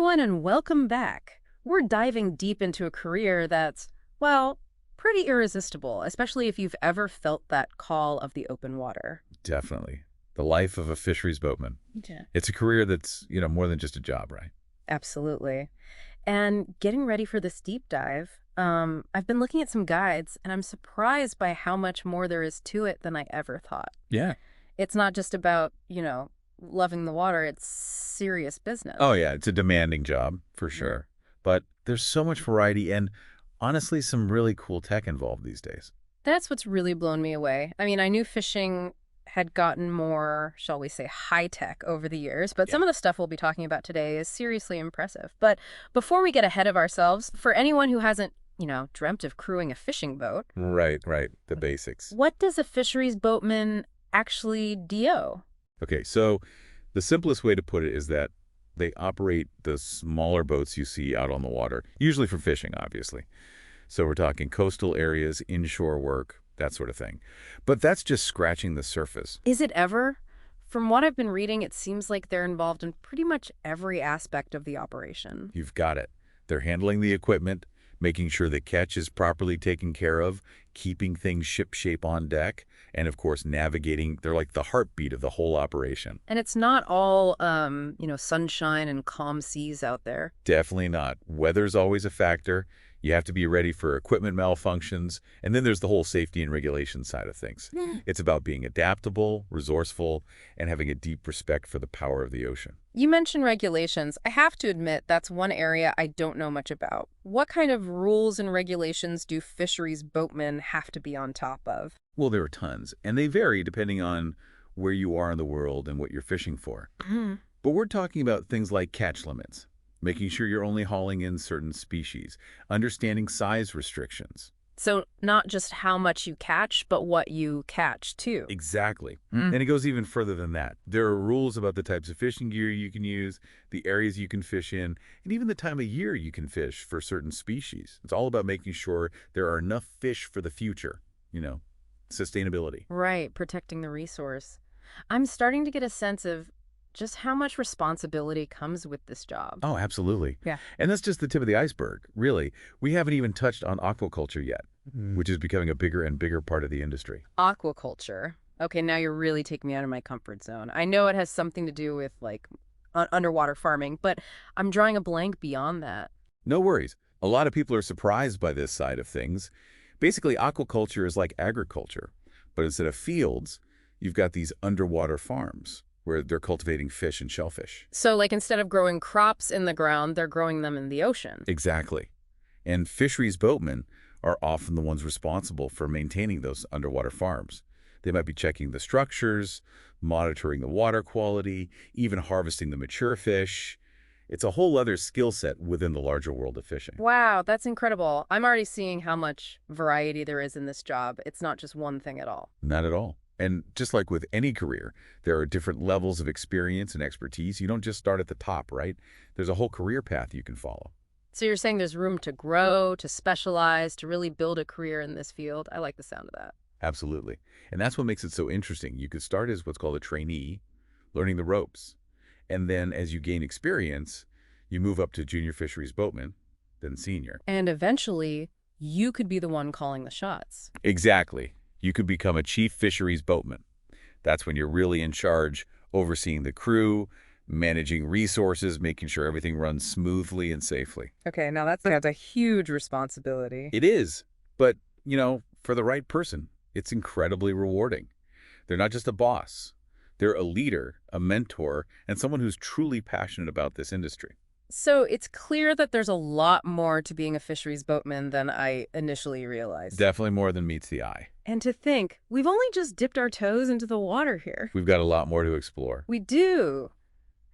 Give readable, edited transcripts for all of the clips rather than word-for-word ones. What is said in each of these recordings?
everyone, and welcome back. We're diving deep into a career that's, well, pretty irresistible, especially if you've ever felt that call of the open water. Definitely. The life of a fisheries boatman. Yeah. It's a career that's, more than just a job, right? Absolutely. And getting ready for this deep dive, I've been looking at some guides, and I'm surprised by how much more there is to it than I ever thought. Yeah. It's not just about, loving the water, it's serious business. Oh, yeah. It's a demanding job, for sure. But there's so much variety and, honestly, some really cool tech involved these days. That's what's really blown me away. I mean, I knew fishing had gotten more, shall we say, high-tech over the years, but some of the stuff we'll be talking about today is seriously impressive. But before we get ahead of ourselves, for anyone who hasn't, dreamt of crewing a fishing boat, Right. The basics. what does a fisheries boatman actually do? Okay, so the simplest way to put it is that they operate the smaller boats you see out on the water, usually for fishing, obviously. So we're talking coastal areas, inshore work, that sort of thing. But that's just scratching the surface. Is it ever? From what I've been reading, it seems like they're involved in pretty much every aspect of the operation. You've got it. They're handling the equipment, making sure the catch is properly taken care of, keeping things shipshape on deck, and of course navigating. They're like the heartbeat of the whole operation. And it's not all, sunshine and calm seas out there. Definitely not. Weather's always a factor. You have to be ready for equipment malfunctions. And then there's the whole safety and regulation side of things. It's about being adaptable, resourceful, and having a deep respect for the power of the ocean. You mentioned regulations. I have to admit that's one area I don't know much about. What kind of rules and regulations do fisheries boatmen have to be on top of? Well, there are tons, and they vary depending on where you are in the world and what you're fishing for. But we're talking about things like catch limits, making sure you're only hauling in certain species, understanding size restrictions. So not just how much you catch, but what you catch, too. Exactly. And it goes even further than that. There are rules about the types of fishing gear you can use, the areas you can fish in, and even the time of year you can fish for certain species. It's all about making sure there are enough fish for the future, sustainability. Right, protecting the resource. I'm starting to get a sense of just how much responsibility comes with this job. Oh, absolutely. Yeah. And that's just the tip of the iceberg, really. We haven't even touched on aquaculture yet, which is becoming a bigger and bigger part of the industry. Aquaculture. Okay, now you're really taking me out of my comfort zone. I know it has something to do with, underwater farming, but I'm drawing a blank beyond that. No worries. A lot of people are surprised by this side of things. Basically, aquaculture is like agriculture, but instead of fields, you've got these underwater farms where they're cultivating fish and shellfish. So, instead of growing crops in the ground, they're growing them in the ocean. Exactly. And fisheries boatmen are often the ones responsible for maintaining those underwater farms. They might be checking the structures, monitoring the water quality, even harvesting the mature fish. It's a whole other skill set within the larger world of fishing. Wow, that's incredible. I'm already seeing how much variety there is in this job. It's not just one thing at all. Not at all. And just like with any career, there are different levels of experience and expertise. You don't just start at the top, right? There's a whole career path you can follow. So you're saying there's room to grow, to specialize, to really build a career in this field? I like the sound of that. Absolutely. And that's what makes it so interesting. You could start as what's called a trainee, learning the ropes. And then as you gain experience, you move up to junior fisheries boatman, then senior. And eventually, you could be the one calling the shots. Exactly. You could become a chief fisheries boatman. That's when you're really in charge, overseeing the crew, managing resources, making sure everything runs smoothly and safely. Okay, now that's a huge responsibility. It is. But, for the right person, it's incredibly rewarding. They're not just a boss. They're a leader, a mentor, and someone who's truly passionate about this industry. So it's clear that there's a lot more to being a fisheries boatman than I initially realized. Definitely more than meets the eye. And to think, we've only just dipped our toes into the water here. We've got a lot more to explore. We do.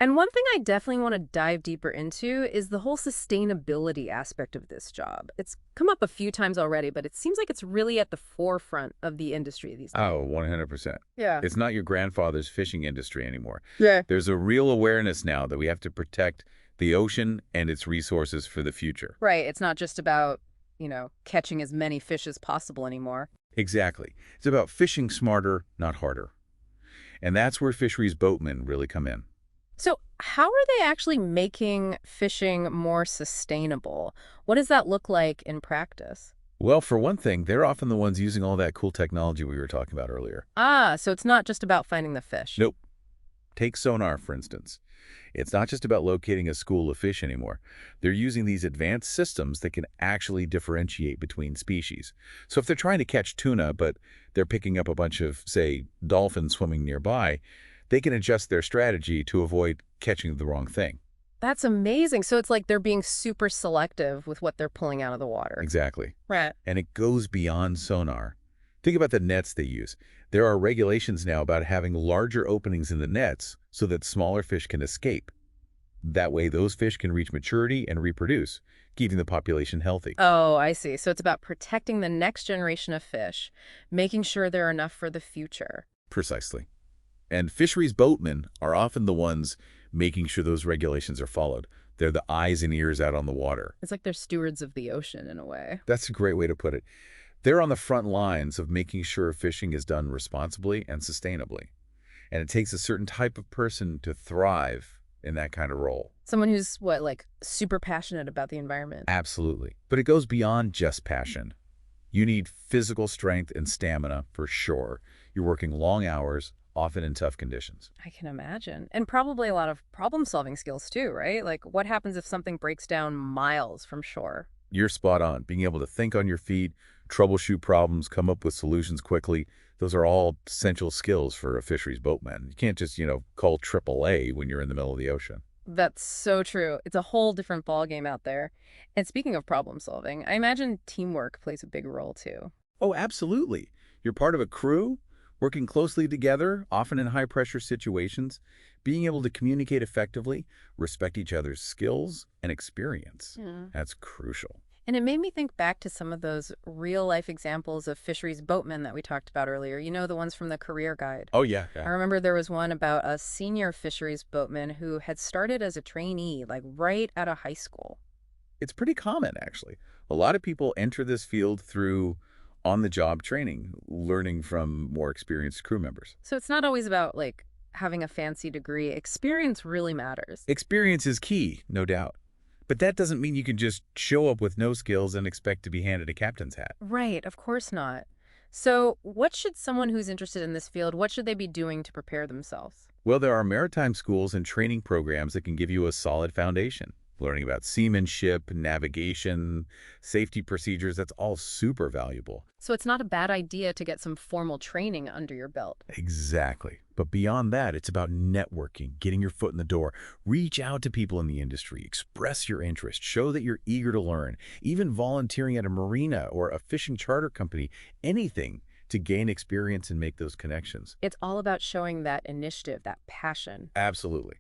And one thing I definitely want to dive deeper into is the whole sustainability aspect of this job. It's come up a few times already, but it seems like it's really at the forefront of the industry these days. Oh, 100%. Yeah. It's not your grandfather's fishing industry anymore. Yeah. There's a real awareness now that we have to protect the ocean and its resources for the future. Right. It's not just about, catching as many fish as possible anymore. Exactly. It's about fishing smarter, not harder. And that's where fisheries boatmen really come in. So, how are they actually making fishing more sustainable? What does that look like in practice? Well, for one thing, they're often the ones using all that cool technology we were talking about earlier. Ah, so it's not just about finding the fish. Nope. Take sonar, for instance. It's not just about locating a school of fish anymore. They're using these advanced systems that can actually differentiate between species. So if they're trying to catch tuna, but they're picking up a bunch of, say, dolphins swimming nearby, they can adjust their strategy to avoid catching the wrong thing. That's amazing. So it's like they're being super selective with what they're pulling out of the water. Exactly. Right. And it goes beyond sonar. Think about the nets they use. There are regulations now about having larger openings in the nets so that smaller fish can escape. That way, those fish can reach maturity and reproduce, keeping the population healthy. Oh, I see. So it's about protecting the next generation of fish, making sure there are enough for the future. Precisely. And fisheries boatmen are often the ones making sure those regulations are followed. They're the eyes and ears out on the water. It's like they're stewards of the ocean in a way. That's a great way to put it. They're on the front lines of making sure fishing is done responsibly and sustainably. And it takes a certain type of person to thrive in that kind of role. Someone who's, what, like super passionate about the environment. Absolutely. But it goes beyond just passion. You need physical strength and stamina for sure. You're working long hours, often in tough conditions. I can imagine. And probably a lot of problem-solving skills too, right? Like what happens if something breaks down miles from shore? You're spot on. Being able to think on your feet, troubleshoot problems, come up with solutions quickly, those are all essential skills for a fisheries boatman. You can't just, call AAA when you're in the middle of the ocean. That's so true. It's a whole different ballgame out there. And speaking of problem solving, I imagine teamwork plays a big role too. Oh, absolutely. You're part of a crew, working closely together, often in high-pressure situations, being able to communicate effectively, respect each other's skills and experience. Yeah. That's crucial. And it made me think back to some of those real life examples of fisheries boatmen that we talked about earlier. You know, the ones from the career guide. Oh, yeah, I yeah. remember there was one about a senior fisheries boatman who had started as a trainee, like right out of high school. It's pretty common, actually. A lot of people enter this field through on-the-job training, learning from more experienced crew members. So it's not always about like having a fancy degree. Experience really matters. Experience is key, no doubt. But that doesn't mean you can just show up with no skills and expect to be handed a captain's hat. Right, of course not. So what should someone who's interested in this field, what should they be doing to prepare themselves? Well, there are maritime schools and training programs that can give you a solid foundation. Learning about seamanship, navigation, safety procedures, that's all super valuable. So it's not a bad idea to get some formal training under your belt. Exactly. But beyond that, it's about networking, getting your foot in the door. Reach out to people in the industry, express your interest, show that you're eager to learn, even volunteering at a marina or a fishing charter company, anything to gain experience and make those connections. It's all about showing that initiative, that passion. Absolutely.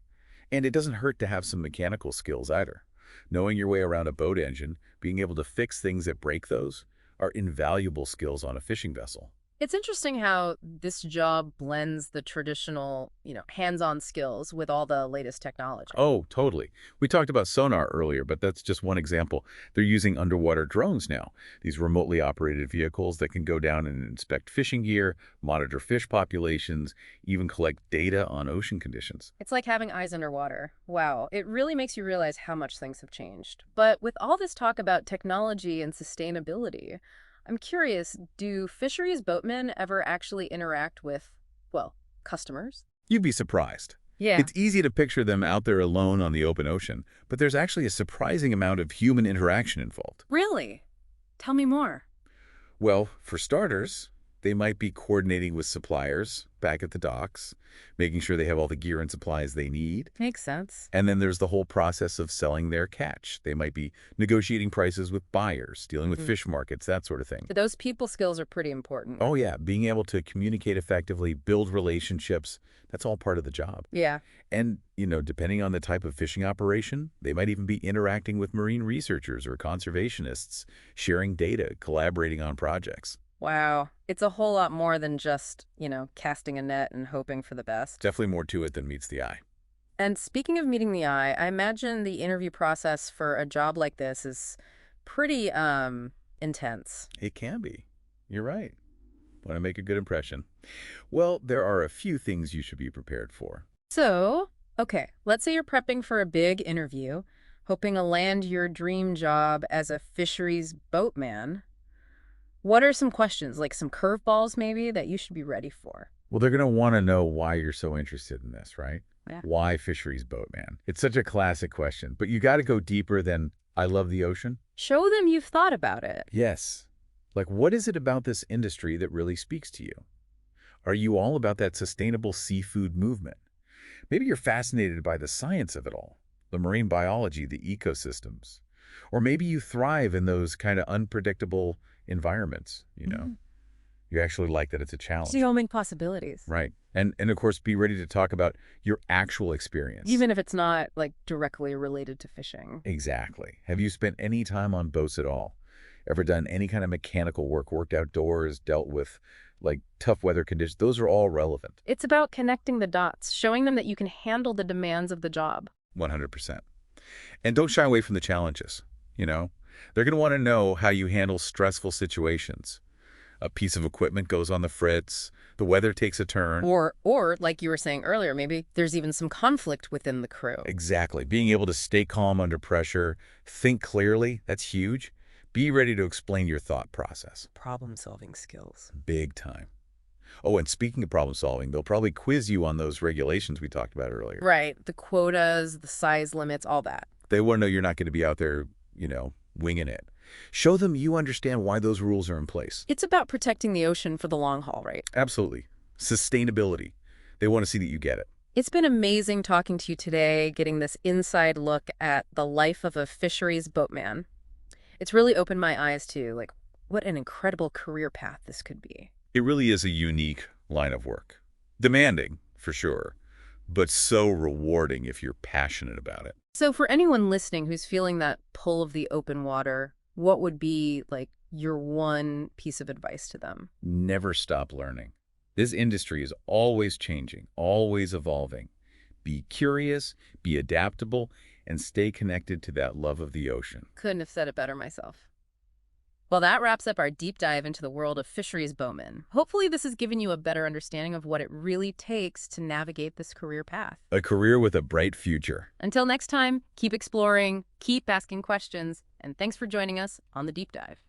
And it doesn't hurt to have some mechanical skills either. Knowing your way around a boat engine, being able to fix things that break those, are invaluable skills on a fishing vessel. It's interesting how this job blends the traditional, hands-on skills with all the latest technology. Oh, totally. We talked about sonar earlier, but that's just one example. They're using underwater drones now, these remotely operated vehicles that can go down and inspect fishing gear, monitor fish populations, even collect data on ocean conditions. It's like having eyes underwater. Wow, it really makes you realize how much things have changed. But with all this talk about technology and sustainability, I'm curious, do fisheries boatmen ever actually interact with, well, customers? You'd be surprised. Yeah. It's easy to picture them out there alone on the open ocean, but there's actually a surprising amount of human interaction involved. Really? Tell me more. Well, for starters, they might be coordinating with suppliers back at the docks, making sure they have all the gear and supplies they need. Makes sense. And then there's the whole process of selling their catch. They might be negotiating prices with buyers, dealing with fish markets, that sort of thing. Those people skills are pretty important. Oh, yeah, being able to communicate effectively, build relationships, that's all part of the job. Yeah. And, depending on the type of fishing operation, they might even be interacting with marine researchers or conservationists, sharing data, collaborating on projects. Wow. It's a whole lot more than just, casting a net and hoping for the best. Definitely more to it than meets the eye. And speaking of meeting the eye, I imagine the interview process for a job like this is pretty, intense. It can be. You're right. Want to make a good impression? Well, there are a few things you should be prepared for. So, Okay, let's say you're prepping for a big interview, hoping to land your dream job as a fisheries boatman. What are some questions, like some curveballs maybe, that you should be ready for? Well, they're going to want to know why you're so interested in this, right? Yeah. Why Fisheries Boatman? It's such a classic question, but you got to go deeper than I love the ocean. Show them you've thought about it. Yes. Like, what is it about this industry that really speaks to you? Are you all about that sustainable seafood movement? Maybe you're fascinated by the science of it all, the marine biology, the ecosystems. Or maybe you thrive in those kind of unpredictable environments. Mhm. You actually like that it's a challenge. So many possibilities. Right. And of course, be ready to talk about your actual experience. Even if it's not, like, directly related to fishing. Exactly. Have you spent any time on boats at all? Ever done any kind of mechanical work, worked outdoors, dealt with like tough weather conditions? Those are all relevant. It's about connecting the dots, showing them that you can handle the demands of the job. 100%. And don't shy away from the challenges. They're going to want to know how you handle stressful situations. A piece of equipment goes on the fritz, the weather takes a turn. Or like you were saying earlier, maybe there's even some conflict within the crew. Exactly. Being able to stay calm under pressure, think clearly, that's huge. Be ready to explain your thought process. Problem-solving skills. Big time. Oh, and speaking of problem solving, they'll probably quiz you on those regulations we talked about earlier. Right. The quotas, the size limits, all that. They want to know you're not going to be out there, winging it. Show them you understand why those rules are in place. It's about protecting the ocean for the long haul, right? Absolutely. Sustainability. They want to see that you get it. It's been amazing talking to you today, getting this inside look at the life of a fisheries boatman. It's really opened my eyes to, like, what an incredible career path this could be. It really is a unique line of work. Demanding, for sure, but so rewarding if you're passionate about it. So for anyone listening who's feeling that pull of the open water, what would be, like, your one piece of advice to them? Never stop learning. This industry is always changing, always evolving. Be curious, be adaptable, and stay connected to that love of the ocean. Couldn't have said it better myself. Well, that wraps up our deep dive into the world of fisheries boatmen. Hopefully this has given you a better understanding of what it really takes to navigate this career path. A career with a bright future. Until next time, keep exploring, keep asking questions, and thanks for joining us on the deep dive.